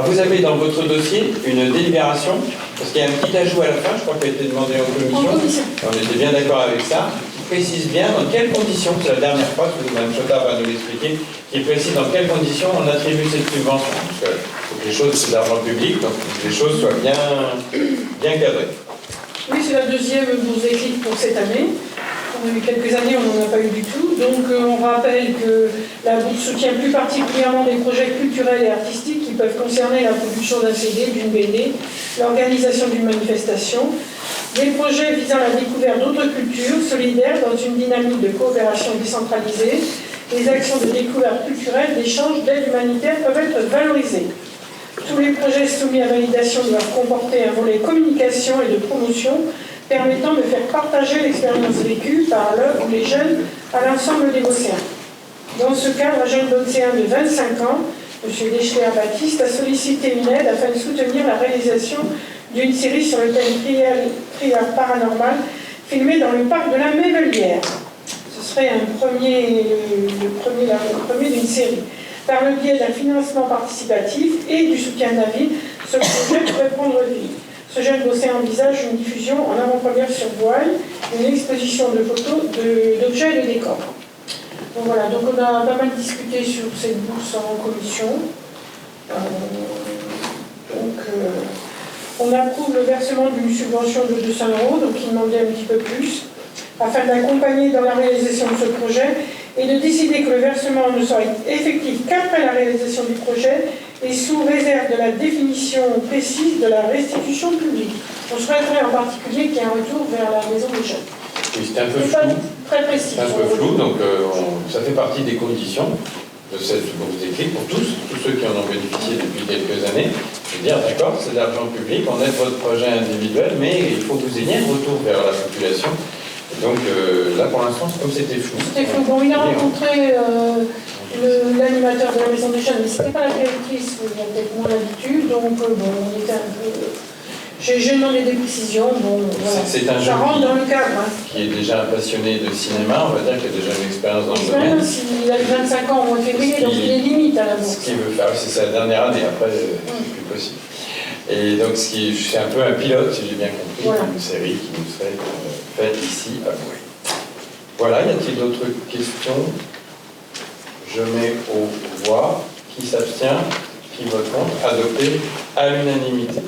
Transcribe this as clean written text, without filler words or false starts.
vous avez dans votre dossier une délibération, parce qu'il y a un petit ajout à la fin, je crois qu'il a été demandé en commission. On était bien d'accord avec ça. Qui précise bien dans quelles conditions, c'est la dernière fois que Mme Chotard va nous l'expliquer, qui précise dans quelles conditions on attribue cette subvention. Parce que faut que les choses, c'est d'argent public, donc que les choses soient bien cadrées. Oui, c'est la deuxième bourse d'éclic pour cette année. On a eu quelques années, on n'en a pas eu du tout. Donc on rappelle que la bourse soutient plus particulièrement des projets culturels et artistiques qui peuvent concerner la production d'un CD, d'une BD, l'organisation d'une manifestation, des projets visant la découverte d'autres cultures solidaires dans une dynamique de coopération décentralisée. Les actions de découverte culturelle, d'échange, d'aide humanitaire peuvent être valorisées. Tous les projets soumis à validation doivent comporter un volet communication et de promotion permettant de faire partager l'expérience vécue par l'œuvre ou les jeunes à l'ensemble des Beaucéens. Dans ce cadre, un jeune Beaucéen de 25 ans, M. Deschler-Baptiste, a sollicité une aide afin de soutenir la réalisation d'une série sur le thème trial paranormal filmée dans le parc de la Mévellière. Ce serait le premier d'une série. Par le biais d'un financement participatif et du soutien de la ville, ce projet pourrait prendre vie. Ce jeune Beaucéen envisage une diffusion en avant-première sur voile, une exposition de photos, d'objets et de décors. Donc voilà, donc on a pas mal discuté sur cette bourse en commission. On approuve le versement d'une subvention de 200 €, donc il demandait un petit peu plus, afin d'accompagner dans la réalisation de ce projet et de décider que le versement ne sera effectif qu'après la réalisation du projet et sous réserve de la définition précise de la restitution publique. On souhaiterait en particulier qu'il y ait un retour vers la maison des jeunes. Oui, c'était un peu flou. Très précis. Un peu flou, donc ça fait partie des conditions de cette bourse d'éclic pour tous ceux qui en ont bénéficié depuis quelques années. Je veux dire, d'accord, c'est de l'argent public, on aide votre projet individuel, mais il faut que vous ayez un retour vers la population. Et donc là, pour l'instant, comme c'était flou. C'était flou. Bon, il a rencontré l'animateur de la maison des jeunes, mais ce n'était pas la directrice, il a peut-être moins l'habitude, donc bon, on était un peu... J'ai demandé des précisions, bon, voilà. C'est un ça rentre dans le cadre. Qui est déjà un passionné de cinéma, on va dire qu'il a déjà une expérience dans le domaine. Il a 25 ans au mois de février, donc il est limite à la bourse. Ce qu'il veut faire, c'est sa dernière année, après, c'est plus possible. Et donc, c'est un peu un pilote, si j'ai bien compris, voilà. Une série qui nous serait faite ici à Boué. Voilà, y a-t-il d'autres questions? Je mets au voix. Qui s'abstient? Qui vote contre? Adopté à l'unanimité.